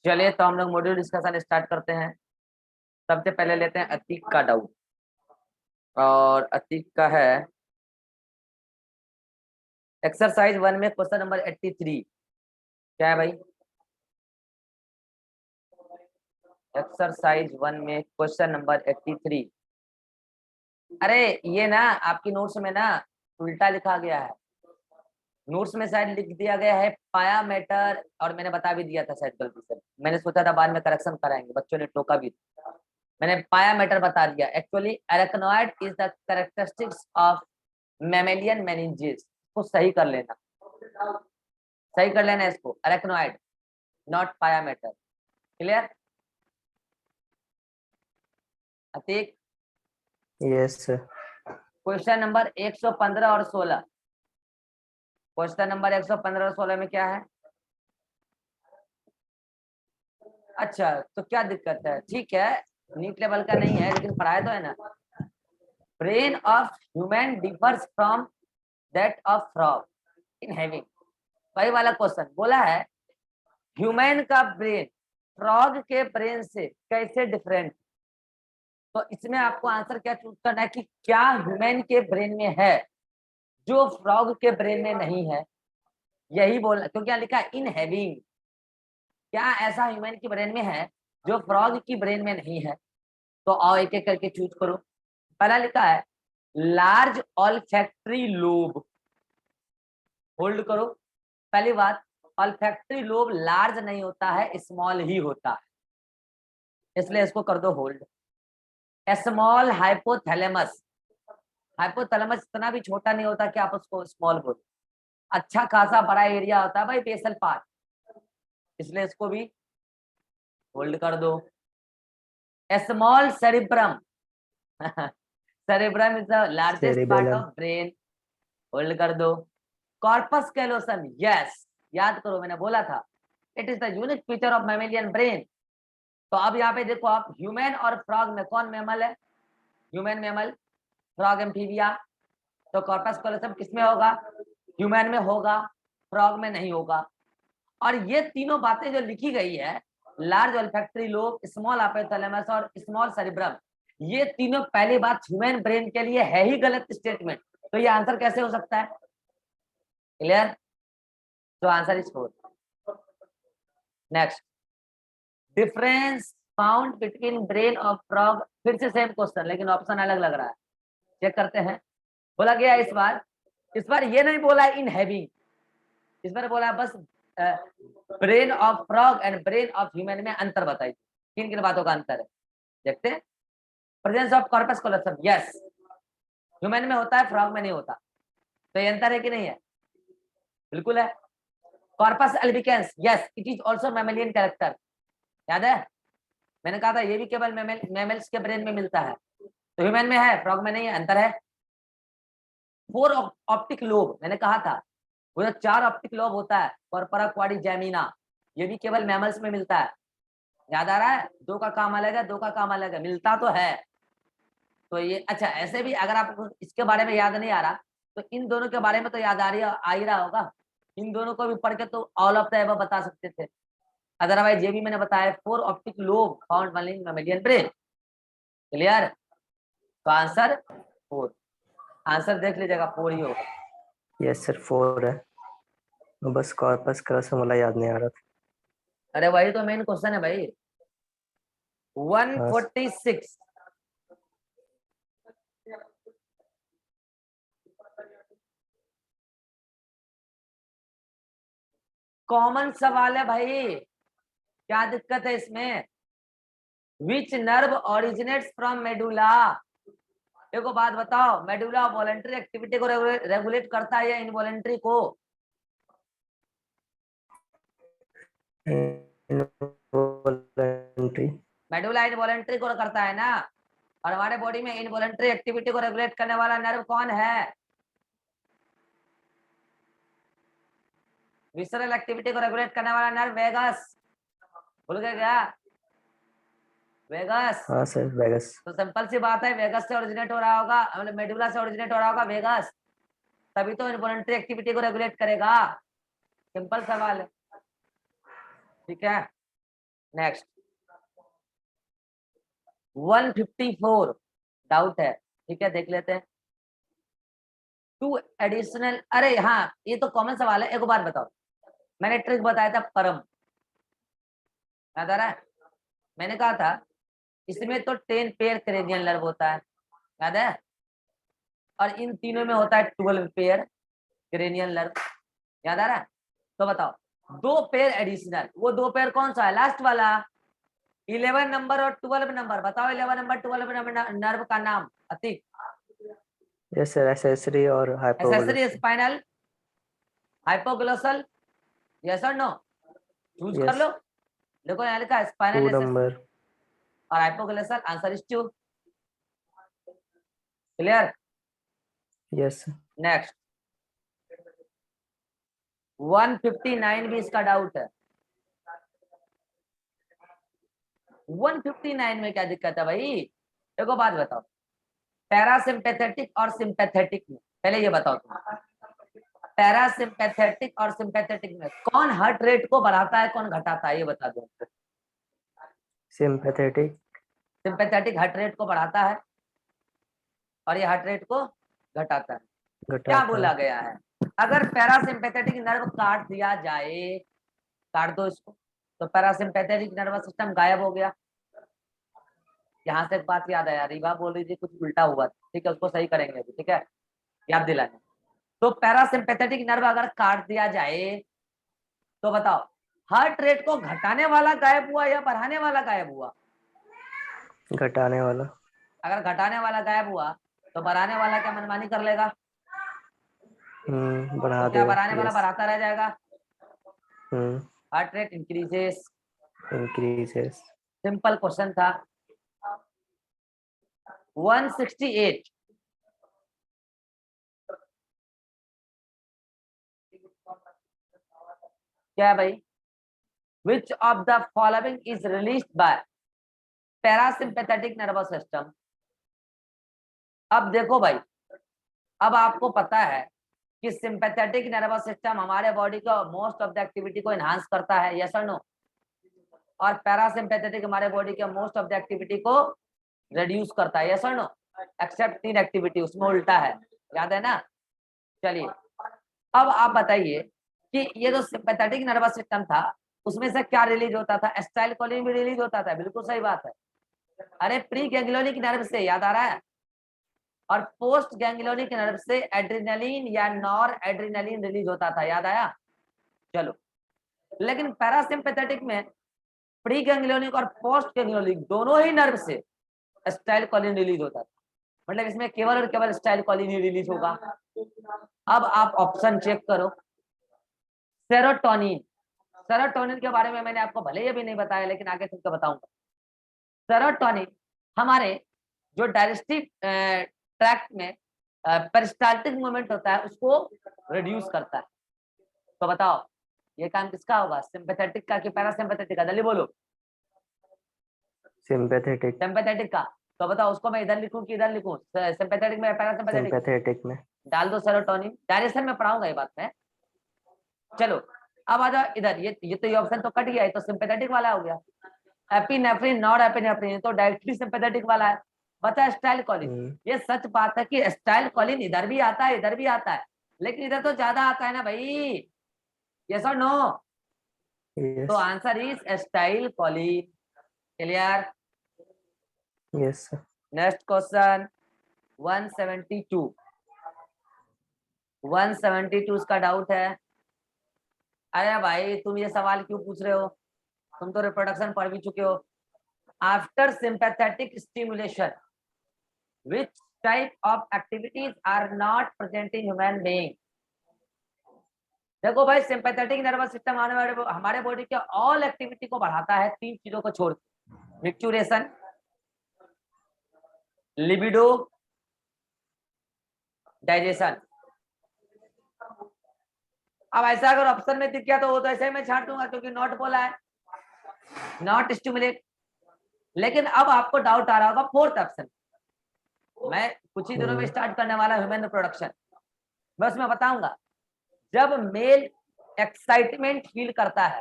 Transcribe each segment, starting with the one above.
चलिए तो हम लोग मॉड्यूल डिस्कशन स्टार्ट करते हैं। सबसे पहले लेते हैं अतीक का डाउट, और अतीक का है एक्सरसाइज 1 में क्वेश्चन नंबर 83। क्या है भाई? एक्सरसाइज 1 में क्वेश्चन नंबर 83। अरे ये ना आपकी नोट्स में ना उल्टा लिखा गया है। नोट्स में शायद लिख दिया गया है पाया मैटर, और मैंने बता भी दिया था शायद गलती से। मैंने सोचा था बाद में करेक्शन कराएंगे, बच्चों ने टोका भी। मैंने पाया मैटर बता दिया। Actually arachnoid is the characteristics of mammalian meninges. को सही कर लेना, सही कर लेना इसको, एरेक्नोइड नॉट पाया matter. Clear? Atiq, yes sir. Question number 115 और 16। क्वेश्चन नंबर 115 और 16 में क्या है? अच्छा तो क्या दिक्कत है? ठीक है, नीट लेवल का नहीं है लेकिन पढ़ाया तो है ना। Brain of human differs from that of frog in having. वही वाला क्वेश्चन बोला है, ह्यूमन का ब्रेन फ्रॉग के ब्रेन से कैसे डिफरेंट। तो इसमें आपको आंसर क्या चूज करना है कि क्या ह्यूमन के ब्रेन में है जो फ्रॉग के ब्रेन में नहीं है। यही बोलना, तो क्या लिखा है? In having. क्या ऐसा ह्यूमन की ब्रेन में है जो फ्रॉग की ब्रेन में नहीं है? तो आओ एक एक करके चूज करो। पहला लिखा है लार्ज ऑल्फैक्टरी लोब। होल्ड करो। पहली बात, ऑल्फैक्टरी लोब लार्ज नहीं होता है, स्मॉल ही होता है, इसलिए इसको कर दो होल्ड। Small hypothalamus. हाइपोथैलेमस इतना भी छोटा नहीं होता कि आप उसको स्मॉल बोलो। अच्छा खासा बड़ा एरिया होता है भाई बेसल पार्ट, इसलिए इसको भी होल्ड कर दो। Small cerebrum. Cerebrum is the largest part cerebellum. Of brain. Hold कर दो। कॉर्पस कैलोसम, यस, याद करो मैंने बोला था it is the unique feature of mammalian brain. तो अब यहाँ पे देखो आप, ह्यूमन और फ्रॉग में कौन मैमल है? Human mammal, frog amphibia. तो कॉर्पस कैलोसम किसमें होगा? ह्यूमन में होगा, फ्रॉग में नहीं होगा। और ये तीनों बातें जो लिखी गई है, large olfactory lobe, small hypothalamus और स्मॉल सेरिब्रम, ये तीनों पहली बात ह्यूमन ब्रेन के लिए है ही गलत स्टेटमेंट। तो ये आंसर कैसे हो सकता है? क्लियर? तो answer is 4। Next, difference found between brain of frog. फिर से सेम क्वेश्चन लेकिन ऑप्शन अलग लग रहा है, चेक करते हैं। बोला गया इस बार ये नहीं बोला इन हैविंग, इस बार बोला बस brain of frog and brain of human में अंतर बताइए। किन किन बातों का अंतर है देखते हैं। Presence of corpus callosum, yes, human में होता है, फ्रॉग में नहीं होता। तो ये अंतर है कि नहीं है? बिल्कुल है। Corpus albicans, yes, it is also mammalian character. याद है मैंने कहा था ये भी केवल मैमल्स के ब्रेन में मिलता है, तो ह्यूमन में है, फ्रॉग में नहीं है, अंतर है। 4 ऑप्टिक लोब, मैंने कहा था वो जो 4 ऑप्टिक लोब होता है, कॉर्पोरा क्वाड्रिजेमिना, ये भी केवल मैमल्स में मिलता है। याद आ रहा है? 2 का काम अलग है, 2 का काम अलग है, मिलता तो है। तो ये अच्छा, ऐसे भी अगर आपको इसके बारे में याद नहीं आ रहा तो इन दोनों के बारे में तो याद आ ही रहा होगा। इन दोनों को भी पढ़ के तो ऑल ऑफ द एबव बता सकते थे। अदरवाइज ये भी मैंने बताया 4 optic lobe found only in mammalian brain. Clear? तो आंसर 4। आंसर देख लीजिएगा 4 ही होगा। यस सर 4 है, बस कॉर्पस कैलोसम वाला याद नहीं आ रहा था। अरे वही तो मेन क्वेश्चन है भाई। हाँ 146, कॉमन सवाल है भाई, क्या दिक्कत है इसमें? Which nerve originates from medulla. देखो बात बताओ, मेडुला वॉलंटरी एक्टिविटी को रेगुलेट करता है या इनवॉलंटरी को? इनवॉलंटरी। मेडुला इनवॉलंटरी को करता है ना। और हमारे बॉडी में इनवॉलंटरी एक्टिविटी को रेगुलेट करने वाला नर्व कौन है? विसरल एक्टिविटी को रेगुलेट करने वाला नर्व वेगस। भूल गए क्या? वेगस। हाँ सर वेगस। तो सिंपल सी बात है, वेगस से ओरिजिनेट हो रहा होगा, मतलब मेडुला से ओरिजिनेट हो रहा होगा वेगस, तभी तो इनवॉलंटरी एक्टिविटी को रेगुलेट करेगा। सिंपल सवाल है, ठीक है। नेक्स्ट 154 डाउट है, ठीक है देख लेते हैं। टू एडिशनल, अरे हाँ ये तो कॉमन सवाल है, एक बार बताओ, मैंने ट्रिक बताया था परम, याद आ रहा है? मैंने कहा था इसमें तो 10 पेयर क्रेनियल नर्व होता है, याद है? और इन तीनों में होता है 12 पेयर क्रेनियल नर्व, याद आ रहा है? तो बताओ 2 पेयर एडिशनल, वो 2 पेयर कौन सा है? लास्ट वाला 11 नंबर और 12 नंबर, बताओ 11 नंबर 12 नंबर नर्व का नाम अतीक। यस सर, एसेसरी और accessory hypoglossal. Spinal, hypoglossal, yes और नो? चूज कर यस, लो, देखो यहाँ लिखा है 2 स्पाइनल एसेसरी नंबर। और hypoglossal, answer is 2। Clear? Yes. Next 159 भी इसका डाउट है। 159 में क्या दिक्कत है भाई? देखो बात बताओ, पैरासिम्पैथेटिक और सिंपैथेटिक में, पहले ये बताओ तुम, पैरासिम्पैथेटिक और सिंपैथेटिक में कौन हार्ट रेट को बढ़ाता है, कौन घटाता है, ये बता दो। सिंपैथेटिक। सिंपैथेटिक हार्ट रेट को बढ़ाता है और ये हार्ट रेट को घटाता है। क्या घटाता बोला है। गया है? अगर पैरासिम्पैथेटिक नर्व काट दिया जाए, काट दो इसको, तो पैरासिम्पैथेटिक नर्वस सिस्टम गायब हो गया। यहाँ से एक बात याद आया, रीवा बोल रही थी कुछ उल्टा हुआ, ठीक है उसको सही करेंगे अभी, ठीक है याद दिलाने। तो पैरासिम्पैथेटिक नर्व अगर काट दिया जाए तो बताओ हार्ट रेट को घटाने वाला गायब हुआ या बढ़ाने वाला गायब हुआ? घटाने वाला। अगर घटाने वाला गायब हुआ तो बढ़ाने वाला क्या मनमानी कर लेगा? बढ़ा तो क्या देगा। बढ़ाने वाला यस। बढ़ाता रह जाएगा? हम्म। Heart rate increases. Increases. Simple question था। 168 क्या है भाई? Which of the following is released by parasympathetic nervous system? अब देखो भाई, अब आपको पता है कि सिंपैथेटिक नर्वस सिस्टम हमारे बॉडी को मोस्ट ऑफ द एक्टिविटी को एनहांस करता है, यस और नो? और पैरासिम्पैथेटिक हमारे बॉडी के मोस्ट ऑफ द एक्टिविटी को रिड्यूस करता है, यस और नो? एक्सेप्ट 3 एक्टिविटी, उसमें उल्टा है, याद है ना? चलिए अब आप बताइए कि ये जो सिंपैथेटिक नर्वस सिस्टम था उसमें से क्या रिलीज होता था? एसिटाइलकोलिन भी रिलीज होता था, बिल्कुल सही बात है। अरे प्री गैंग्लियोनिक नर्व से, याद आ रहा है? और पोस्ट गैंग्लियोनिक नर्व से एड्रेनलिन या नॉर एड्रेनलिन रिलीज होता था, याद आया? चलो, लेकिन पैरासिम्पैथेटिक में प्री गैंग्लियोनिक और पोस्ट गैंग्लियोनिक दोनों ही नर्व से एसिटाइलकोलिन रिलीज होता था, मतलब इसमें केवल और केवल एसिटाइलकोलिन ही रिलीज होगा। अब आप ऑप्शन चेक करो। सेरोटोनिन, सेरोटोनिन के बारे में मैंने आपको भले ही अभी नहीं बताया लेकिन आगे चलकर बताऊंगा। सेरोटोनिन हमारे जो डाइजेस्टिव ट्रैक्ट में पेरिस्टाल्टिक मूवमेंट होता है उसको रिड्यूस करता है। तो बताओ ये काम किसका होगा, सिंपैथेटिक का कि पैरासिम्पैथेटिक का? जल्दी बोलो। सिंपैथेटिक। सिंपैथेटिक का। तो बताओ उसको मैं इधर लिखूं कि इधर लिखूं, सिंपैथेटिक में पैरासिम्पैथेटिक? सिंपैथेटिक में। डाल दो सेरोटोनिन, डायरेक्शन में पढ़ाऊंगा ये बात मैं। चलो अब आ जाओ इधर, ये तो ये ऑप्शन तो कट गया, ये तो सिंपैथेटिक वाला हो गया। एपिनेफ्रिन, नॉर एपिनेफ्रिन तो डायरेक्टली सिंपैथेटिक वाला है। बता एसिटाइलकोलिन, ये सच बात है कि एसिटाइलकोलिन इधर भी आता है इधर भी आता है, लेकिन इधर तो ज्यादा आता है ना भाई, यस और नो? तो yes. Answer is acetylcholine. Clear? Yes. Next question 172। 172 उसका डाउट है। अरे भाई तुम ये सवाल क्यों पूछ रहे हो, तुम तो रिप्रोडक्शन पढ़ भी चुके हो। After sympathetic stimulation which type of activities are not present in human being? देखो भाई सिंपैथेटिक नर्वस सिस्टम हमारे बॉडी के ऑल एक्टिविटी को बढ़ाता है 3 चीजों को छोड़ के, मिक्चुरेशन, लिबिडो, डाइजेशन। अब ऐसा अगर ऑप्शन में दिख गया तो वो तो ऐसे ही मैं छांट दूंगा क्योंकि नॉट बोला है, नॉट स्टिमुलेट। लेकिन अब आपको डाउट आ रहा होगा फोर्थ ऑप्शन, मैं कुछ ही दिनों में स्टार्ट करने वाला ह्यूमन रिप्रोडक्शन, मैं उसमें बताऊंगा जब मेल एक्साइटमेंट फील करता है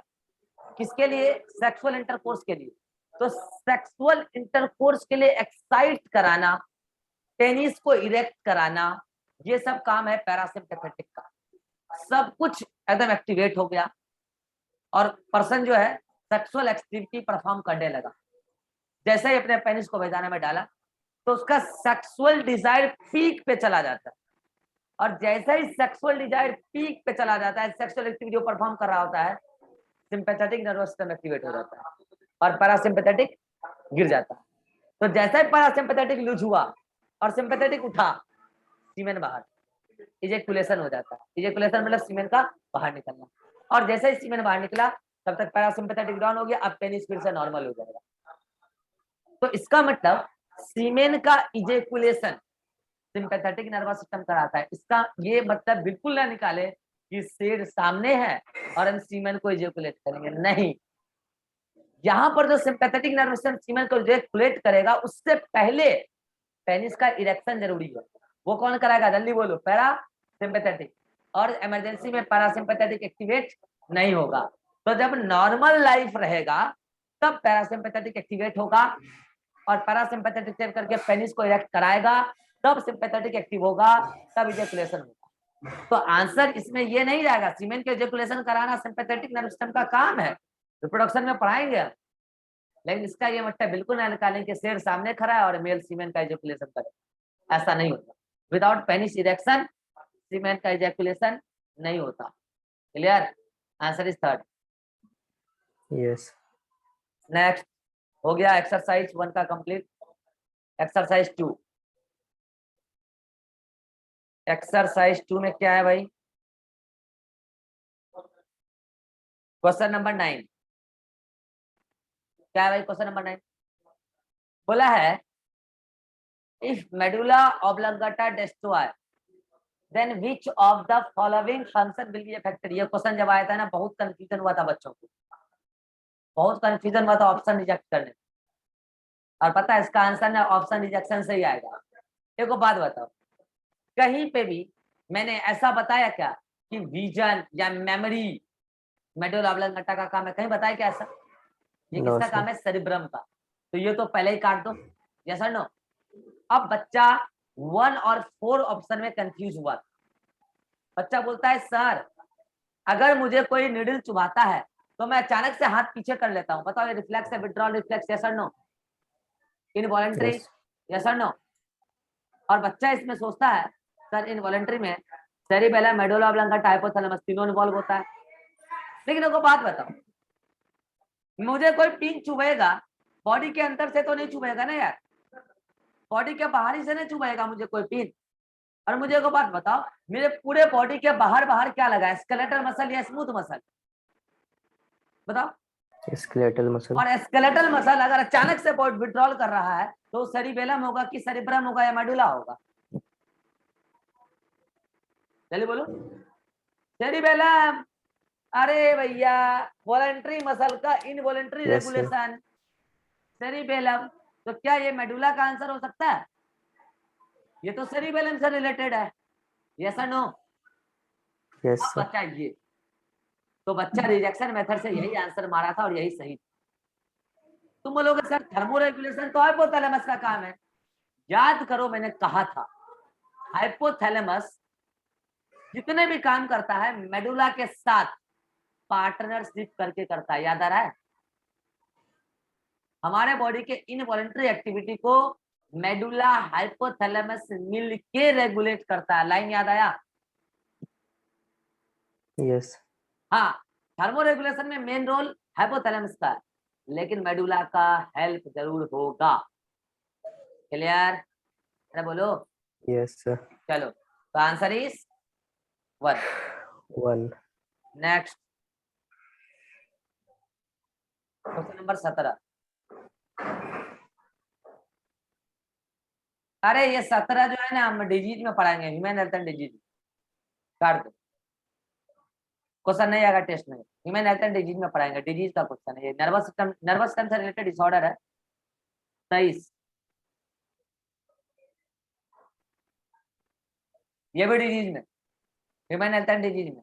किसके लिए? सेक्सुअल इंटरकोर्स के लिए। तो सेक्सुअल इंटरकोर्स के लिए एक्साइट कराना, पेनिस को इरेक्ट कराना, ये सब काम है पैरासिम्पैथेटिक का। सब कुछ एकदम एक्टिवेट हो गया और पर्सन जो है सेक्सुअल एक्टिविटी परफॉर्म करने लगा। जैसे ही अपने पेनिस को वैजाना में डाला तो उसका सेक्सुअल डिजायर पीक पे चला जाता है, और जैसे ही सेक्सुअल डिजायर पीक पे चला जाता है, सेक्सुअल एक्टिविटी परफॉर्म कर रहा होता है, सिंपैथेटिक नर्वस सिस्टम एक्टिवेट हो जाता है और पैरासिम्पैथेटिक गिर जाता है। तो जैसे ही पैरासिम्पैथेटिक लूज हुआ और सिंपैथेटिक उठा, सीमेन बाहर, इजेकुलेशन हो जाता है। इजेकुलेशन मतलब सीमेन का बाहर निकलना, और जैसे ही सीमेन बाहर निकला तब तक पैरासिम्पैथेटिक डाउन हो गया, अब पेनिस फिर से नॉर्मल हो जाएगा। तो इसका मतलब सीमेन का इजेकुलेशन सिंपैथेटिक नर्वस सिस्टम कराता है। इसका ये मतलब बिल्कुल ना निकाले कि शेर सामने है और हम सीमेन को इजेकुलेट करेंगे, नहीं। यहाँ पर जो सिंपैथेटिक नर्वस सिस्टम सीमेन को इजेकुलेट करेगा, उससे पहले पेनिस का इरेक्शन जरूरी है। वो कौन कराएगा? जल्दी बोलो। पैरासिम्पैथेटिक। और इमरजेंसी में पैरासिम्पैथेटिक एक्टिवेट नहीं होगा। तो जब नॉर्मल लाइफ रहेगा तब पैरासिम्पैथेटिक एक्टिवेट होगा, और पैरासिम्पैथेटिक एक्टिव करके पेनिस को इरेक्ट कराएगा, तब सिंपैथेटिक एक्टिव होगा, तब इजेकुलेशन होगा। तो आंसर इसमें ये नहीं जाएगा। सीमेन के इजेकुलेशन कराना सिंपैथेटिक नर्वस सिस्टम का काम है, रिप्रोडक्शन में पढ़ाएंगे। लेकिन इसका ये मतलब बिल्कुल ना निकालें कि शेर सामने खड़ा है और मेल सीमेन का इजेकुलेशन करे, ऐसा नहीं होता। विदाउट पेनिस इरेक्शन सीमेन का इजेकुलेशन नहीं होता। Clear? Answer is third. Yes. Next हो गया एक्सरसाइज 1 का कंप्लीट। एक्सरसाइज 2। एक्सरसाइज 2 में क्या है भाई? Question number 9। क्या है भाई क्वेश्चन नंबर 9? बोला है if medulla oblongata destroy then which of the following function will be affected. ये क्वेश्चन जब आया था ना, बहुत कंफ्यूजन हुआ था बच्चों को, बहुत कंफ्यूजन हुआ था ऑप्शन रिजेक्ट करने। और पता है इसका आंसर ना ऑप्शन रिजेक्शन से ही आएगा। एक बात बताओ, कहीं पे भी मैंने ऐसा बताया क्या कि विजन या मेमोरी मेडुला ऑब्लंगेटा का काम है? कहीं बताया क्या ऐसा? ये नो किसका सर। काम है? सेरिब्रम का। तो ये तो पहले ही काट दो। यस और नो? अब बच्चा 1 और 4 ऑप्शन में कंफ्यूज हुआ। बच्चा बोलता है सर अगर मुझे कोई नीडल चुभाता है तो मैं अचानक से हाथ पीछे कर लेता हूँ, बताओ ये रिफ्लेक्स है, विड्रॉल रिफ्लेक्स? यस और नो? इनवॉलंटरी? यस। यस और नो? और बच्चा इसमें सोचता है सर इनवॉलंटरी में सेरिबेलम, मेडुला ऑब्लंगेटा, हाइपोथैलेमस तीनों इन्वॉल्व होता है। लेकिन एक बात बताओ, मुझे कोई पिन चुभेगा बॉडी के अंदर से तो नहीं चुभेगा ना यार, बॉडी के बाहरी से नहीं चुभेगा मुझे कोई पिन। और मुझे एक बात बताओ, मेरे पूरे बॉडी के बाहर बाहर क्या लगा है? स्केलेटल मसल या स्मूथ मसल? बताओ। Skeletal muscle. और स्केलेटल मसल अगर अचानक से विड्रॉल कर रहा है तो सेरिबेलम होगा कि सेरिब्रम होगा या मेडुला होगा? जल्दी बोलो। सेरिबेलम। अरे भैया, वॉलंटरी मसल का involuntary yes sir. Regulation cerebellum. तो क्या ये मेडुला का आंसर हो सकता है? ये तो सेरिबेलम से रिलेटेड है। यस और नो? यस अब सर। बच्चा ये, तो बच्चा रिजेक्शन मेथड से यही आंसर मारा था और यही सही। तुम बोलोगे सर थर्मोरेगुलेशन तो हाइपोथैलेमस का काम है। याद करो मैंने कहा था हाइपोथैलेमस जितने भी काम करता है मेडुला के साथ पार्टनरशिप करके करता है। याद आ रहा है? हमारे बॉडी के इनवॉलंटरी एक्टिविटी को मेडुला हाइपोथैलेमस मिलके रेगुलेट करता है। लाइन याद आया? यस। हाँ, थर्मोरेगुलेशन में मेन रोल हाइपोथैलेमस का है, लेकिन मेडुला का हेल्प जरूर होगा। क्लियर? अरे बोलो। Yes sir. चलो, तो answer is 1। 1। Next question number 17। अरे ये 17 जो है ना हम डिजीज में पढ़ाएंगे, ह्यूमन हेल्थ एंड डिजीज। काट दो, क्वेश्चन नहीं आएगा टेस्ट में। ह्यूमन हेल्थ एंड डिजीज में पढ़ाएंगे, डिजीज का क्वेश्चन है ये। नर्वस सिस्टम से रिलेटेड डिसऑर्डर है। 23 ये भी डिजीज में, ह्यूमन हेल्थ एंड डिजीज में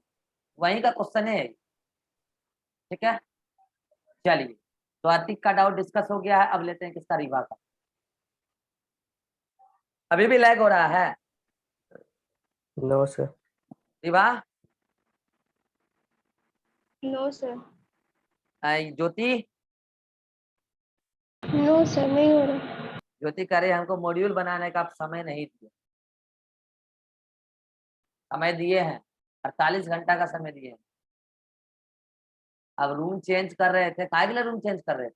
वहीं का क्वेश्चन है। ठीक है, चलिए, तो अतिक का डाउट डिस्कस हो गया है। अब लेते हैं किसका, रीवा का। अभी भी लैग हो रहा है no sir. Riva? No sir. Jyoti? No sir, नहीं हो रहा। ज्योति कह रही है हमको मॉड्यूल बनाने का आप समय नहीं दिए। समय दिए हैं, 48 घंटा का समय दिए हैं। अब रूम चेंज कर रहे थे, काहे के लिए रूम चेंज कर रहे थे?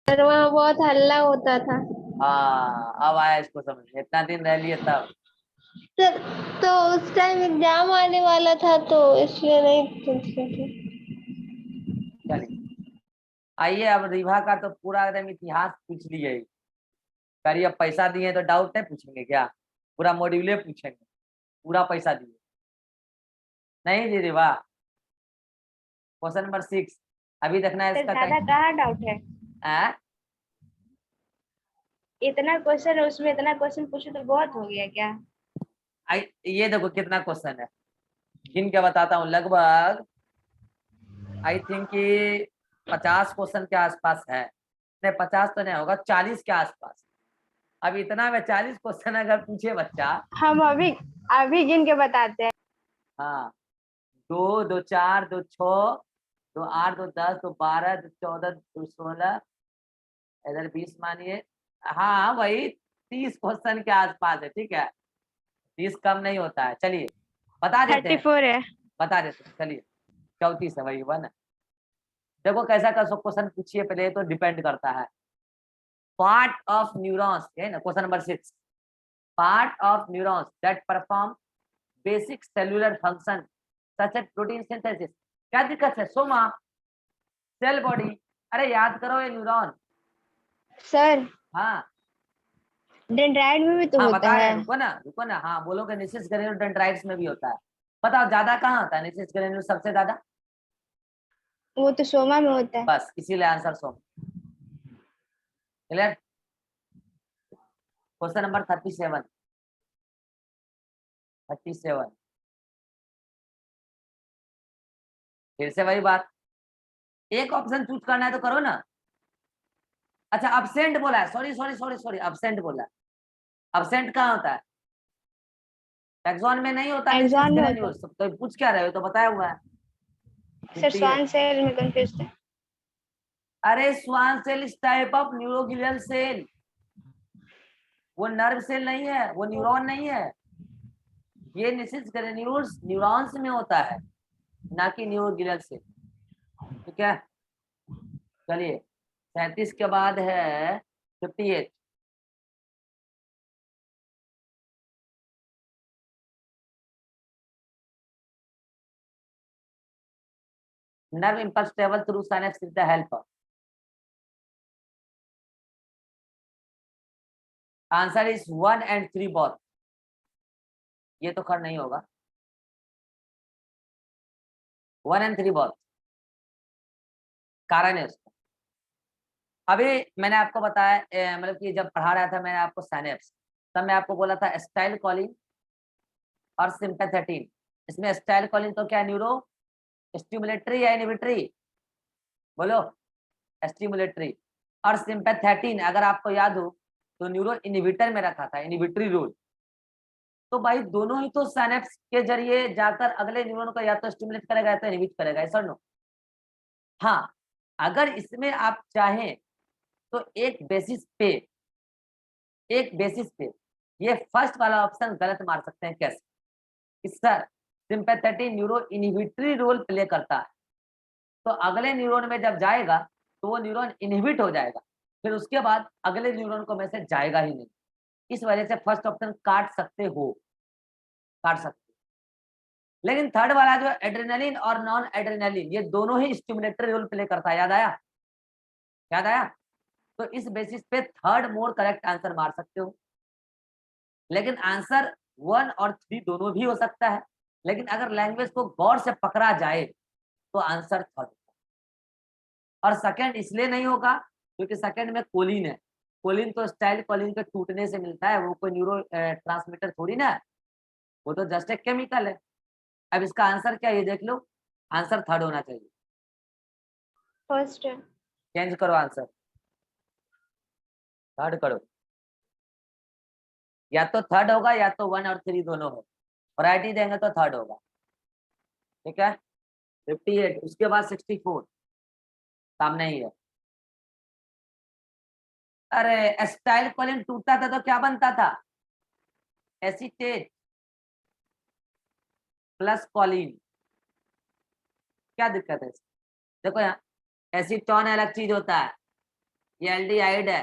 सर वहाँ बहुत हल्ला होता था। हाँ, अब आया इसको समझ, इतना दिन रह लिए तब। सर तो उस टाइम एग्जाम आने वाला था तो इसलिए नहीं चेंज किया। चलिए आइए, अब रीवा का तो पूरा एकदम इतिहास पूछ लिए। करिए, अब पैसा दिए तो डाउट नहीं पूछेंगे क्या? पूरा मॉड्यूले पूछेंगे, पूरा पैसा दिए। नहीं जी रीवा, क्वेश्चन नंबर 6 अभी देखना है सर इसका ज्यादा कहीं। कहाँ डाउट है? आ? इतना क्वेश्चन है उसमें, इतना क्वेश्चन पूछो तो बहुत हो गया क्या? ये देखो कितना क्वेश्चन है, गिन के बताता हूँ। लगभग आई थिंक कि 50 क्वेश्चन के आसपास है। नहीं 50 तो नहीं होगा, 40 के आसपास। अब इतना में 40 क्वेश्चन अगर पूछे बच्चा। हम अभी अभी गिन के बताते हैं। हाँ, 2 2 4 2 6 2 8 2 10 2 12 2 14 2 16, इधर 20 मानिए। हाँ वही 30 क्वेश्चन के आसपास है, ठीक है। 30 कम नहीं होता है। चलिए बता देते हैं, 34 है। बता देते हैं। चलिए 34 है, वही 1 है। देखो कैसा का क्वेश्चन पूछिए, पहले तो डिपेंड करता है। पार्ट ऑफ न्यूरॉन्स है ना, question number 6। Part of neurons that perform basic cellular function such as protein synthesis. क्या दिक्कत है सोमा? सेल बॉडी, अरे याद करो ये न्यूरॉन। सर हाँ डेंड्राइट में भी तो हाँ होता बता रहे है। हैं, रुको ना। हाँ बोलोगे निसिस ग्रेन्युल डेंड्राइट्स में भी होता है। बताओ ज्यादा कहाँ होता है निसिस ग्रेन्युल सबसे ज्यादा? वो तो सोमा में होता है। बस इसीलिए answer Soma. Clear? Question number 37। 37 फिर से वही बात, एक ऑप्शन चूज करना है तो करो ना। अच्छा अब्सेंट बोला है, sorry sorry sorry sorry, absent बोला है। अब्सेंट कहाँ होता है? टैक्सॉन में नहीं होता निसिस एक्सॉन में होता ग्रेन्युल। तो पूछ क्या रहे हो, तो बताया हुआ है। है। सर स्वान सेल में कंफ्यूज है। अरे स्वान सेल इस टाइप ऑफ न्यूरोग्लियल सेल, वो नर्व सेल नहीं है, वो न्यूरॉन नहीं है। ये निसिस ग्रेन्यूल्स न्यूरॉन्स में होता है, ना कि न्यूरोग्लियल सेल। ठीक है, चलिए 37 के बाद है 58। nerve impulse travel through synapse with the help of। Answer is 1 and 3 both। ये तो खैर नहीं होगा, 1 and 3 both। कारण है उसका। अभी मैंने आपको बताया मतलब कि जब पढ़ा रहा था मैंने आपको साइनेप्स, तब मैं आपको बोला था स्टाइल कॉलिंग और सिंपैथेटिन। इसमें स्टाइल कॉलिंग तो क्या, न्यूरो स्टिमुलेटरी या इनहिबिटरी? बोलो, स्टिमुलेटरी। और सिंपैथेटिन अगर आपको याद हो तो न्यूरो इनहिबिटर में रखा था, इनहिबिटरी रोल। तो भाई दोनों ही तो साइनेप्स के जरिए जाकर अगले न्यूरॉन को या तो स्टिमुलेट करेगा या तो इनहिबिट करेगा, ऐसा नो? हाँ, अगर इसमें आप चाहें तो एक बेसिस पे ये फर्स्ट वाला ऑप्शन गलत मार सकते हैं। कैसे? कि sir sympathetic neuro inhibitory role play करता है, तो अगले न्यूरॉन में जब जाएगा तो वो न्यूरॉन इनहिबिट हो जाएगा, फिर उसके बाद अगले न्यूरॉन को मैसेज जाएगा ही नहीं। इस वजह से फर्स्ट ऑप्शन काट सकते हो, काट सकते हो। लेकिन थर्ड वाला जो एड्रेनलिन और नॉन एड्रेनलिन, ये दोनों ही स्टिमुलेटरी रोल प्ले करता है। याद आया? याद आया? तो इस बेसिस पे थर्ड मोर करेक्ट आंसर मार सकते हो। लेकिन आंसर 1 और 3 दोनों भी हो सकता है, लेकिन अगर लैंग्वेज को गौर से पकड़ा जाए तो आंसर थर्ड। और सेकंड इसलिए नहीं होगा क्योंकि सेकंड में कोलिन है। कोलिन तो स्टाइल कोलिन के टूटने से मिलता है, वो कोई न्यूरो ट्रांसमीटर थोड़ी ना है, वो तो जस्ट एक केमिकल है। अब इसका आंसर क्या है ये देख लो। आंसर थर्ड होना चाहिए। फर्स्ट है। चेंज करो आंसर, थर्ड करो। या तो थर्ड होगा या तो 1 और 3 दोनों हो, वैरायटी देंगे तो थर्ड होगा। ठीक है, 58 उसके बाद 64 सामने ही है। अरे स्टाइल कोलिन टूटता था तो क्या बनता था? Acetate plus choline. क्या दिक्कत है? देखो यहाँ एसीटोन अलग चीज होता है, ये एल्डिहाइड है।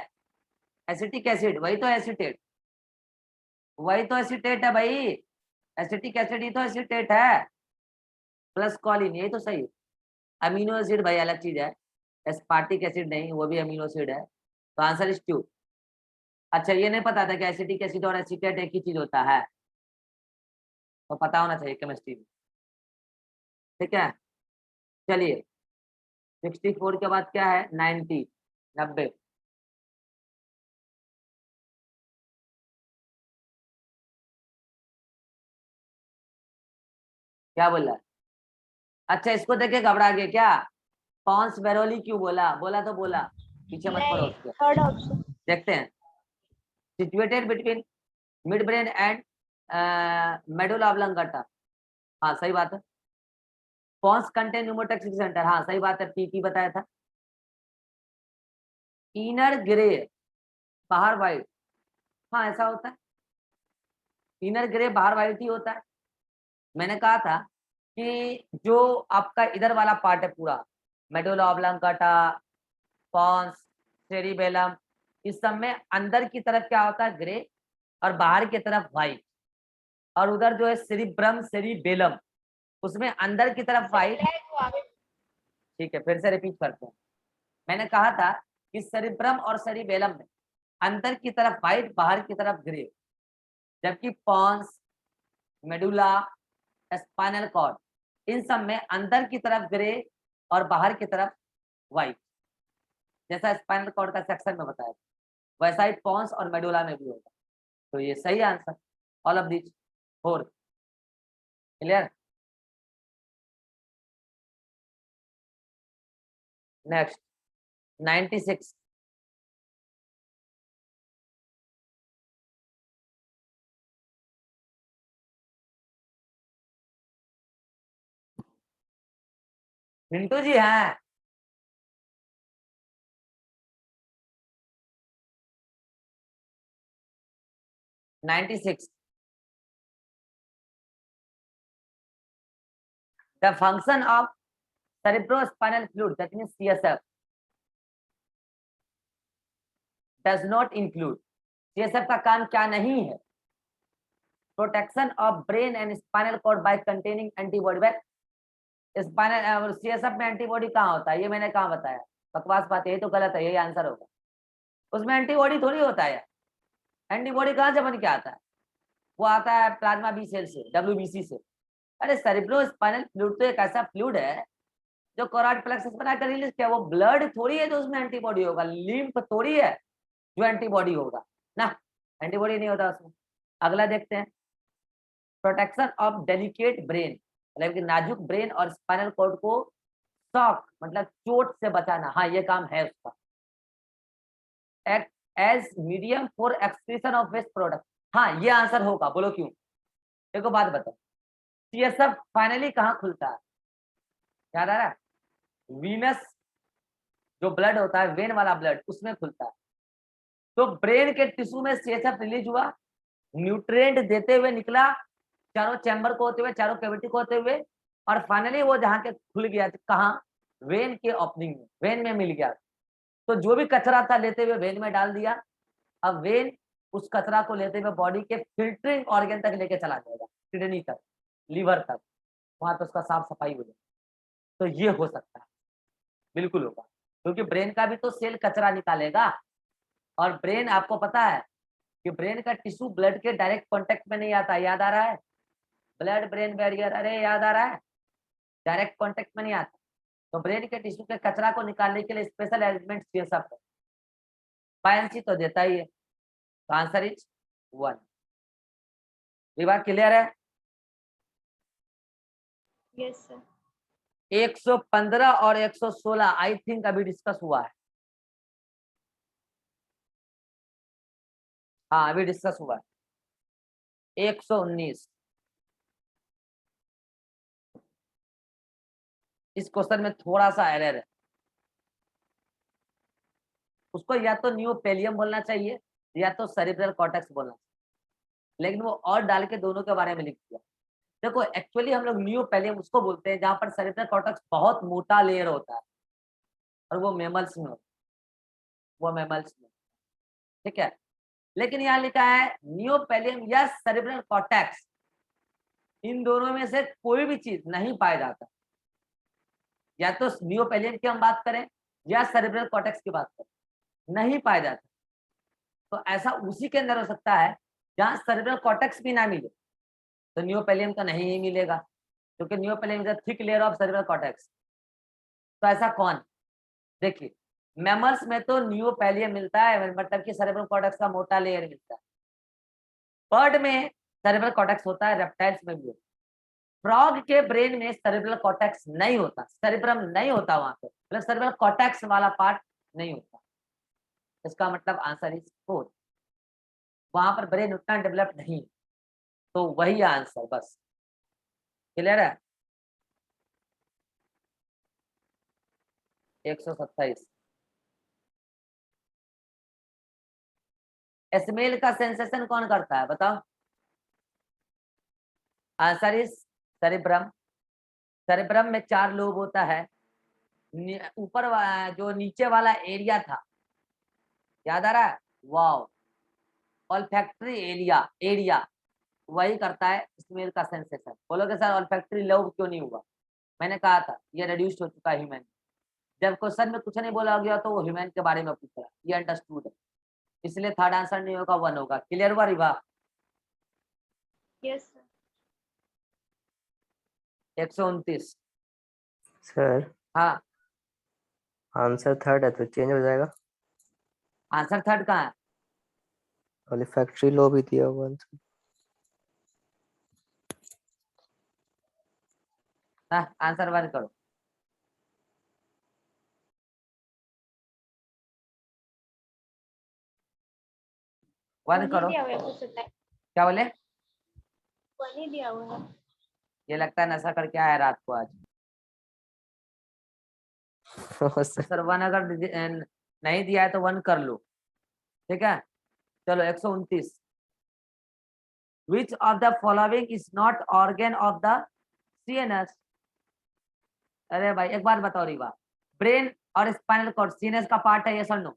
एसिटिक एसिड वही तो एसीटेट, वही तो एसीटेट है भाई। एसिटिक एसिड ही तो एसीटेट है, प्लस कोलिन, यही तो सही है। अमीनो एसिड भाई अलग चीज है, एस्पार्टिक एसिड नहीं, वो भी अमीनो एसिड है। तो आंसर इज 2। अच्छा ये नहीं पता था कि एसिटिक एसिड और एसीटेट एक ही चीज होता है, तो पता होना चाहिए केमिस्ट्री में। ठीक है, चलिए 64 के बाद क्या है? 90, 90। क्या बोला? अच्छा इसको देखे घबरा गए क्या? पॉन्स बेरोली क्यों बोला? बोला तो बोला, पीछे मत पड़ो नहीं, उसके। Third option. देखते हैं, situated between mid brain and medulla oblongata. हाँ सही बात है। पॉन्स कंटेन न्यूमोटॉक्सिक सेंटर, हाँ सही बात है, पीपी बताया था। इनर ग्रे बाहर व्हाइट, हाँ ऐसा होता है, इनर ग्रे बाहर व्हाइट ही होता है। मैंने कहा था कि जो आपका इधर वाला पार्ट है पूरा, मेडुला ऑब्लंगाटा, पॉन्स, सेरिबेलम, इस सब में अंदर की तरफ क्या होता है? ग्रे, और बाहर की तरफ व्हाइट। और उधर जो है सेरिब्रम सेरिबेलम, उसमें अंदर की तरफ व्हाइट। ठीक है, फिर से रिपीट करते हैं। मैंने कहा था कि सेरिब्रम और सेरिबेलम में अंदर की तरफ व्हाइट, बाहर की तरफ ग्रे, जबकि पॉन्स, मेडुला, स्पाइनल कॉर्ड, इन सब में अंदर की तरफ ग्रे और बाहर की तरफ व्हाइट, जैसा स्पाइनल कॉर्ड का सेक्शन में बताया था, वैसा ही पॉन्स और मेडुला में भी होगा। तो ये सही answer, all of this 4। Clear? Next 96। Mintu ji हैं? 96, the function of cerebrospinal fluid, that means CSF, does not include, CSF का काम क्या नहीं है? Protection of brain and spinal cord by containing antibody. Spinal CSF में एंटीबॉडी कहाँ होता है? ये मैंने कहाँ बताया? बकवास बात, यही तो गलत है, यही आंसर होगा। उसमें एंटीबॉडी थोड़ी होता है, एंटीबॉडी कहाँ से बन के आता है? वो आता है प्लाज्मा बी सेल से, WBC से। अरे सेरिब्रो स्पाइनल फ्लूइड तो एक ऐसा फ्लूइड है जो कोराइड प्लेक्सस बनाकर रिलीज किया, वो ब्लड थोड़ी है जो उसमें एंटीबॉडी होगा, लिम्फ थोड़ी है जो एंटीबॉडी होगा ना, एंटीबॉडी नहीं होता उसमें। अगला देखते हैं, प्रोटेक्शन ऑफ डेलिकेट ब्रेन, मतलब कि नाजुक ब्रेन और स्पाइनल कॉर्ड को शॉक मतलब चोट से बचाना, हाँ ये काम है उसका। Act as medium for excretion of waste product, हाँ ये आंसर होगा, बोलो क्यों? देखो बात बताओ, सीएसएफ फाइनली कहाँ खुलता है? याद आ रहा है? वीनस जो ब्लड होता है, वेन वाला ब्लड, उसमें खुलता है। तो ब्रेन के टिश्यू में सीएसएफ रिलीज हुआ, न्यूट्रिएंट देते हुए निकला, चारों चैम्बर को होते हुए, चारों कैविटी को होते हुए, और फाइनली वो जहाँ के खुल गया, कहाँ? वेन के ओपनिंग में, वेन में मिल गया। तो जो भी कचरा था लेते हुए वेन में डाल दिया। अब वेन उस कचरा को लेते हुए बॉडी के फिल्टरिंग ऑर्गन तक लेके चला जाएगा, किडनी तक, लीवर तक, वहां तो उसका साफ सफाई हो जाए। तो ये हो सकता है, बिल्कुल होगा, क्योंकि ब्रेन का भी तो सेल कचरा निकालेगा। और ब्रेन आपको पता है कि ब्रेन का टिश्यू ब्लड के डायरेक्ट कांटेक्ट में नहीं आता, याद आ रहा है? ब्लड ब्रेन बैरियर, अरे याद आ रहा है? डायरेक्ट कांटेक्ट में नहीं आता। तो ब्रेन के टिश्यू के कचरा को निकालने के लिए स्पेशल अरेंजमेंट ये सब है। बायंसी तो देता ही है, तो आंसर इज 1। ये बात क्लियर है? Yes sir. 115 और 116 आई थिंक अभी डिस्कस हुआ है। हाँ अभी डिस्कस हुआ है। 119 इस क्वेश्चन में थोड़ा सा एरर है, उसको या तो न्यूपेलियम बोलना चाहिए या तो सेरिब्रल कॉर्टेक्स बोलना चाहिए, लेकिन वो और डाल के दोनों के बारे में लिख दिया। देखो एक्चुअली हम लोग न्यूपेलियम उसको बोलते हैं जहां पर सेरिब्रल कॉर्टेक्स बहुत मोटा लेयर होता है, और वो मेमल्स में होता है, वो मेमल्स में, ठीक है। लेकिन यहाँ लिखा है न्यूपेलियम या सेरिब्रल कॉर्टेक्स, इन दोनों में से कोई भी चीज नहीं पाया जाता, या तो न्यूपेलियम की हम बात करें या सेरिब्रल कॉर्टेक्स की बात करें, नहीं पाया जाता। तो ऐसा उसी के अंदर हो सकता है जहां सेरिब्रल कॉर्टेक्स भी ना मिले, तो न्यूपेलियम तो नहीं ही मिलेगा, क्योंकि neopallium is a thick layer of cerebral cortex. तो ऐसा कौन, देखिए मैमल्स में तो न्यूपेलियम मिलता है, मतलब कि सेरिब्रल कॉर्टेक्स का मोटा लेयर मिलता है। बर्ड में सेरिब्रल कॉर्टेक्स होता है, रेप्टाइल्स में भी होता है। फ्रॉग के ब्रेन में सेरिब्रल कॉर्टेक्स नहीं होता, सेरिब्रम नहीं होता वहां पे, मतलब सेरिब्रल कॉर्टेक्स वाला पार्ट नहीं होता। इसका मतलब आंसर इज 4, वहां पर ब्रेन उतना डेवलप नहीं, तो वही आंसर, बस क्लियर है। 127 स्मेल का सेंसेशन कौन करता है बताओ? Answer is cerebrum. सेरिब्रम में 4 लोब होता है, ऊपर जो नीचे वाला एरिया था, याद आ रहा है, वाओ, ऑल्फैक्टरी एरिया एरिया वही करता है स्मेल का सेंसेशन। बोलोगे सर ऑल्फैक्टरी लोब क्यों नहीं हुआ? मैंने कहा था ये रिड्यूस्ड हो चुका है ह्यूमन। जब क्वेश्चन में कुछ नहीं बोला गया तो वो ह्यूमन के बारे में पूछ रहा है, ये अंडरस्टूड है, इसलिए थर्ड आंसर नहीं होगा, 1 होगा। क्लियर हुआ रिवा? Yes sir. 129 सर हाँ आंसर थर्ड है तो चेंज हो जाएगा। आंसर थर्ड कहाँ है? ऑलिफैक्टरी लो भी दिया हुआ आंसर। आंसर 1 करो। वन करो। दिया हुआ है कुछ होता है, क्या बोले? पानी दिया हुआ है। ये लगता है नशा करके आया रात को आज। सर सर 1 अगर नहीं दिया है तो 1 कर लो, ठीक है। चलो 129 which of the following is not organ of the CNS? अरे भाई एक बात बताओ रिवा, ब्रेन और स्पाइनल कॉर्ड सीएनएस का पार्ट है, यस और no?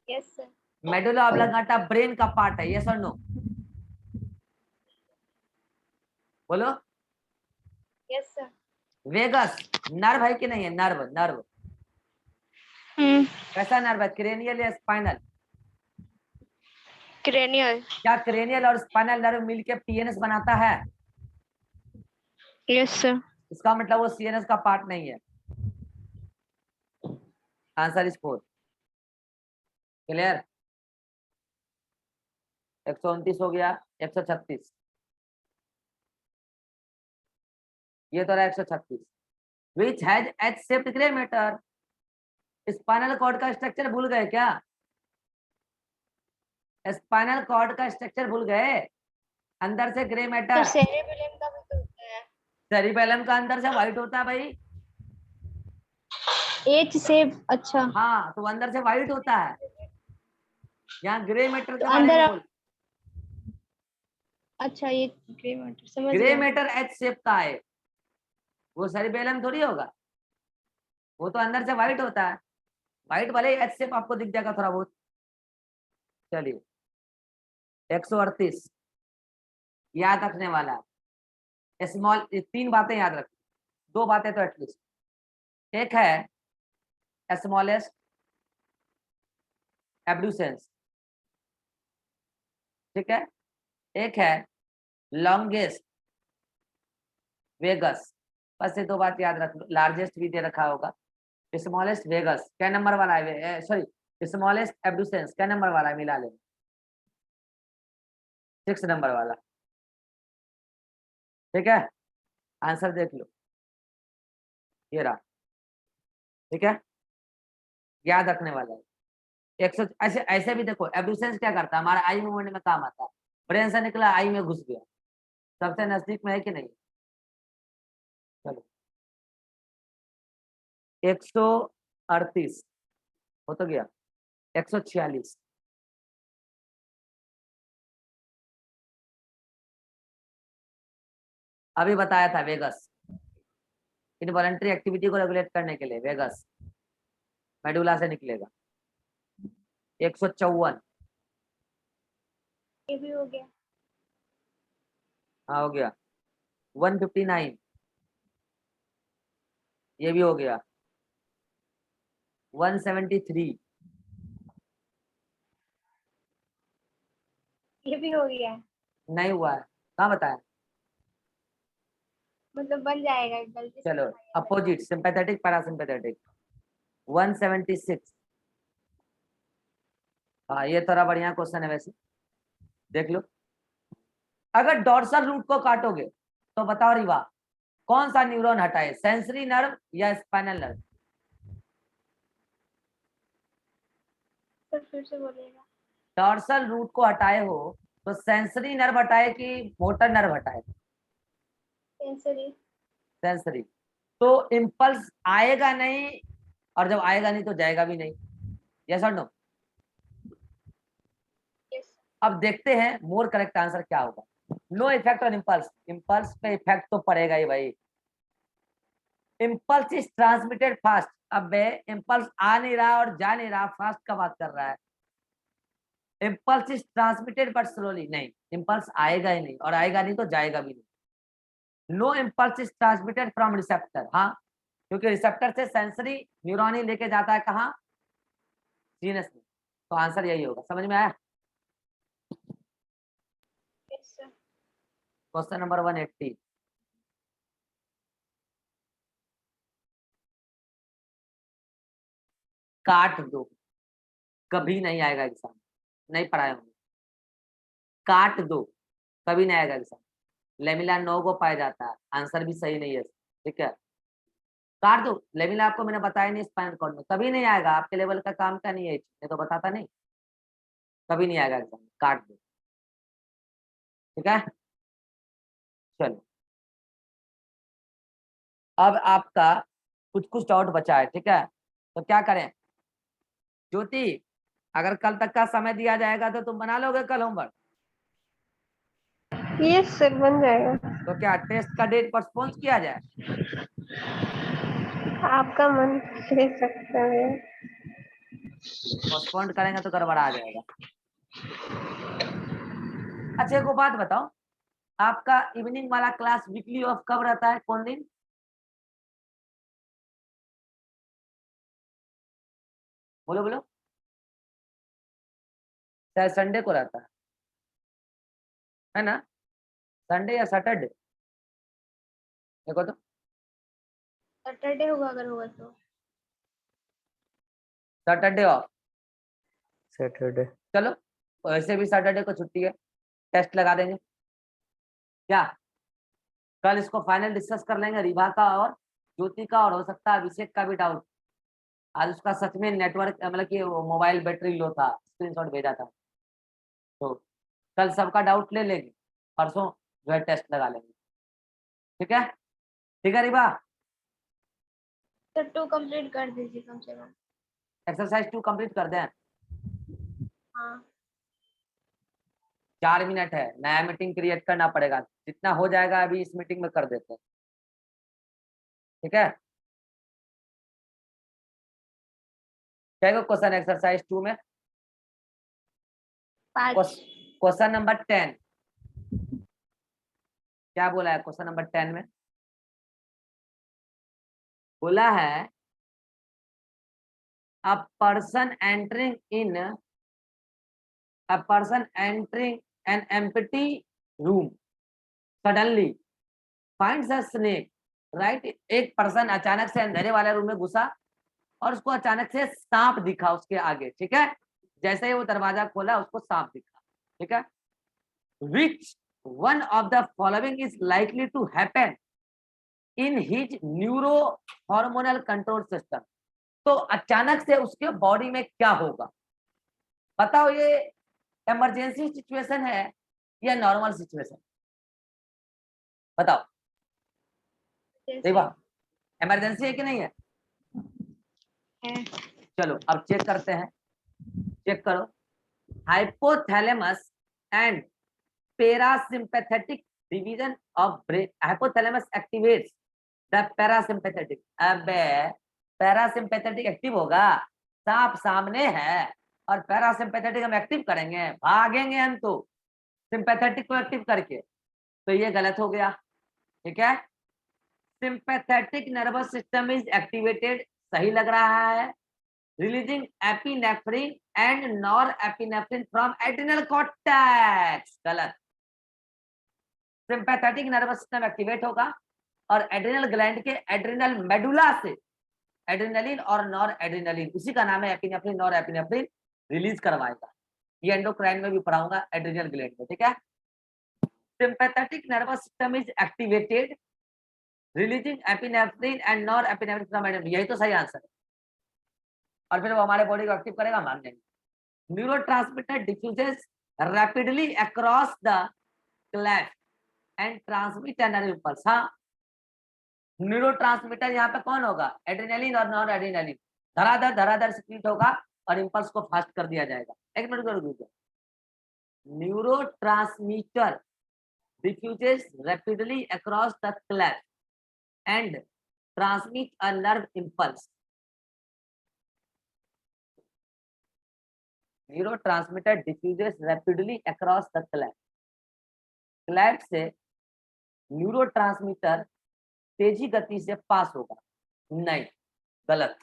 Yes sir. Medulla oblongata brain का पार्ट है, यस और नो? बोलो। Yes sir. वेगस नर्व है कि नहीं है? नर्व, नर्व कैसा नर्व है, क्रेनियल या स्पाइनल? क्रेनियल। क्या क्रेनियल और स्पाइनल नर्व मिलके पीएनएस बनाता है? Yes sir. इसका मतलब वो सीएनएस का पार्ट नहीं है। Answer is 4। क्लियर? 129 हो गया। 136 ये तो रहा 136 which has H shaped grey matter. Spinal cord का स्ट्रक्चर भूल गए क्या? स्पाइनल कॉर्ड का स्ट्रक्चर भूल गए? अंदर से ग्रे सर मैटर, सेरेबेलम का भी तो होता है। सेरिबेलम का अंदर से व्हाइट होता है भाई। एच शेप, अच्छा। हाँ तो अंदर से व्हाइट होता है, यहाँ ग्रे मैटर तो के बारे में अंदर, बोल। अच्छा ये ग्रे मैटर समझ ग्रे गया। मैटर एच शेप का है, वो सेरिबेलम थोड़ी होगा, वो तो अंदर से व्हाइट होता है। व्हाइट वाले एच शेप आपको दिख जाएगा थोड़ा बहुत। चलिए 138 याद रखने वाला है, स्मॉल 3 बातें याद रख, 2 बातें तो एटलीस्ट। एक है स्मॉलेस्ट एब्ड्यूसेंस, ठीक है। एक है लॉन्गेस्ट वेगस, बस ये 2 बात याद रख लो। लार्जेस्ट भी दे रखा होगा। स्मॉलेस्ट वेगस क्या नंबर वाला है, सॉरी स्मॉलेस्ट एब्ड्यूसेंस क्या नंबर वाला है, मिला ले 6 नंबर वाला, ठीक है। आंसर देख लो। ये रहा, ठीक है, याद रखने वाला है। 100 ऐसे ऐसे भी देखो, एब्ड्यूसेंस क्या करता है, हमारा आई मूवमेंट में काम आता है, ब्रेन से निकला आई में घुस गया, सबसे नजदीक में है कि नहीं। चलो 138 हो तो गया, 146, अभी बताया था वेगस, इनवॉलंटरी एक्टिविटी को रेगुलेट करने के लिए वेगस मेडुला से निकलेगा। 154, ये भी हो गया। हाँ हो गया। 159, ये भी हो गया। 173, ये भी हो गया, नहीं हुआ है, कहाँ बताया। मतलब बन जाएगा गलती से चलो दिखाया था। Opposite, sympathetic parasympathetic. 176, हाँ ये थोड़ा बढ़िया क्वेश्चन है वैसे, देख लो। अगर डॉर्सल रूट को काटोगे तो बताओ रिवा, कौन सा न्यूरॉन हटाए, सेंसरी नर्व या स्पाइनल नर्व। सर फिर से बोलिएगा। डॉर्सल रूट को हटाए हो तो सेंसरी नर्व हटाए कि मोटर नर्व हटाए। सेंसरी। सेंसरी, तो इम्पल्स आएगा नहीं, और जब आएगा नहीं तो जाएगा भी नहीं, यस और नो। यस। अब देखते हैं मोर करेक्ट आंसर क्या होगा। No effect on impulse, impulse पे इफेक्ट तो पड़ेगा ही भाई। इम्पल्स इज ट्रांसमिटेड फास्ट, अब इम्पल्स आ नहीं रहा और जा नहीं रहा, फास्ट का बात कर रहा है। Impulse is transmitted but slowly, नहीं इम्पल्स आएगा ही नहीं, और आएगा नहीं तो जाएगा भी नहीं। No impulse is transmitted from receptor, हाँ क्योंकि रिसेप्टर से सेंसरी न्यूरॉन ही लेके जाता है कहाँ, सीनस में, तो आंसर यही होगा। समझ में आया। Yes sir. क्वेश्चन नंबर 180, काट दो, कभी नहीं आएगा एग्जाम, नहीं पढ़ाए होंगे। काट दो, कभी नहीं आएगा एग्जाम। लेमिला 9 को पाया जाता है, आंसर भी सही नहीं है, ठीक है। काट दो, लेमिला आपको मैंने बताया नहीं स्पाइनल कॉर्ड में, कभी नहीं आएगा, आपके लेवल का काम का नहीं है, ये तो बताता नहीं, कभी नहीं आएगा एग्जाम, काट दो, ठीक है। चलो अब आपका कुछ कुछ डाउट बचा है, ठीक है, तो क्या करें। ज्योति, अगर कल तक का समय दिया जाएगा तो तुम बना लोगे कल होमवर्क। यस सर बन जाएगा। तो क्या टेस्ट का डेट पोस्टपोन किया जाए। आपका मन ले सकता है। पोस्टपोन करेंगे तो गड़बड़ा जाएगा। अच्छा एक बात बताओ, आपका इवनिंग वाला क्लास वीकली ऑफ कब रहता है, कौन दिन। बोलो बोलो। शायद संडे को रहता है ना, संडे या सैटरडे, देखो तो। सैटरडे होगा अगर होगा तो। Saturday of, Saturday. चलो वैसे भी सैटरडे को छुट्टी है, टेस्ट लगा देंगे क्या। कल इसको फाइनल डिस्कस कर लेंगे, रिभा का और ज्योति का, और हो सकता है अभिषेक का भी डाउट। आज उसका सच में नेटवर्क मतलब कि मोबाइल बैटरी लो था, स्क्रीनशॉट भेजा था, तो कल सबका डाउट ले लेंगे, परसों जो है टेस्ट लगा लेंगे, ठीक है। ठीक है रिभा, सर 2 कंप्लीट कर दीजिए कम से कम। एक्सरसाइज 2 कंप्लीट कर दें। हाँ 4 मिनट है, नया मीटिंग क्रिएट करना पड़ेगा, जितना हो जाएगा अभी इस मीटिंग में कर देते हैं, ठीक है। क्या क्वेश्चन एक्सरसाइज 2 में, 5। क्वेश्चन नंबर 10, क्या बोला है क्वेश्चन नंबर 10 में, बोला है a person entering an empty room suddenly finds a snake, right। एक पर्सन अचानक से अंधेरे वाले रूम में घुसा और उसको अचानक से सांप दिखा उसके आगे, ठीक है। जैसे ही वो दरवाजा खोला उसको सांप दिखा, ठीक है। Which one of the following is likely to happen in his neuro hormonal control system. तो अचानक से उसके बॉडी में क्या होगा बताओ, ये इमरजेंसी सिचुएशन है या नॉर्मल सिचुएशन, बताओ। देखो इमरजेंसी है कि नहीं है? चलो अब चेक करते हैं, चेक करो। Hypothalamus and parasympathetic division of brain, hypothalamus activates the parasympathetic. अबे पैरासिम्पैथेटिक एक्टिव होगा, सांप सामने है और पैरासिम्पैथेटिक हम एक्टिव करेंगे, भागेंगे हम तो सिंपैथेटिक को एक्टिव करके, तो ये गलत हो गया। ठीक है, sympathetic nervous system is activated, सही लग रहा है, releasing epinephrine and norepinephrine from adrenal cortex, गलत। सिंपैथेटिक नर्वस सिस्टम एक्टिवेट होगा और एड्रिनल ग्लैंड के एड्रिनल मेडुला से एड्रिनलिन और नॉर एड्रिनलिन, उसी का नाम है एपिनेफ्रिन, नॉर एपिनेफ्रिन रिलीज करवाएगा। ये एंडोक्राइन में भी पढ़ाऊंगा, एड्रिनल ग्लैंड में। ठीक है, sympathetic nervous system is activated, releasing epinephrine and nor epinephrine from adrenaline, यही तो सही आंसर है। और फिर वो हमारे बॉडी को एक्टिव करेगा, मान लेंगे। Neurotransmitter diffuses rapidly across the cleft and transmit energy impulse. हाँ, न्यूरोट्रांसमीटर यहाँ पे कौन होगा? एड्रेनलिन और नॉन एड्रेनलिन धराधर सिक्रीट होगा और इंपल्स को फास्ट कर दिया जाएगा। एक मिनट को रुकिए। Neurotransmitter diffuses rapidly across the cleft and transmit a nerve impulse. Neurotransmitter diffuses rapidly across the cleft, cleft से न्यूरोट्रांसमीटर तेजी गति से पास होगा, नहीं, गलत।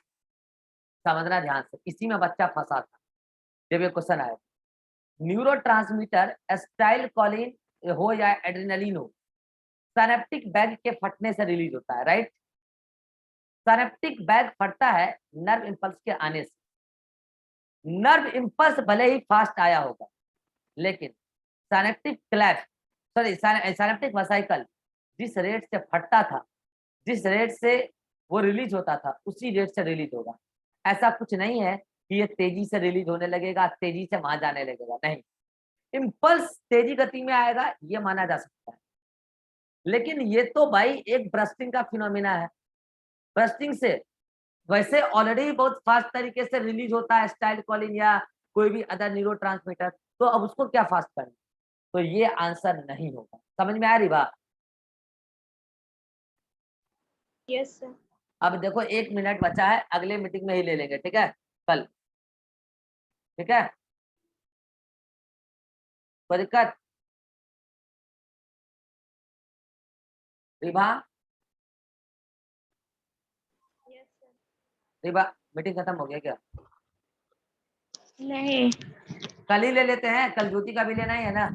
समझना ध्यान से, इसी में बच्चा फंसा था जब ये क्वेश्चन आया। न्यूरोट्रांसमीटर एस्टाइल कोलिन हो या एड्रेनलिन हो, सिनेप्टिक बैग के फटने से रिलीज होता है, राइट। सिनेप्टिक बैग फटता है नर्व इंपल्स के आने से। नर्व इंपल्स भले ही फास्ट आया होगा, लेकिन synaptic cleft, sorry synaptic vesicle जिस रेट से फटता था, जिस रेट से वो रिलीज होता था, उसी रेट से रिलीज होगा। ऐसा कुछ नहीं है कि ये तेजी से रिलीज होने लगेगा, तेजी से वहां जाने लगेगा, नहीं। इंपल्स तेजी गति में आएगा, ये माना जा सकता है। लेकिन ये तो भाई एक ब्रस्टिंग का फिनोमिना है। ब्रस्टिंग से वैसे ऑलरेडी बहुत फास्ट तरीके से रिलीज होता है एसिटाइल कोलिन या कोई भी अदर न्यूरोट्रांसमीटर, तो अब उसको क्या फास्ट करें? तो ये आंसर नहीं होगा। समझ में आ रही बात? Yes sir. अब देखो 1 मिनट बचा है, अगले मीटिंग में ही ले लेंगे, ठीक है, कल। ठीक है, कोई दिक्कत? Riva, yes sir. Riva, meeting खत्म हो गया क्या? नहीं, कल ही ले लेते हैं, कल ज्योति का भी लेना ही है ना।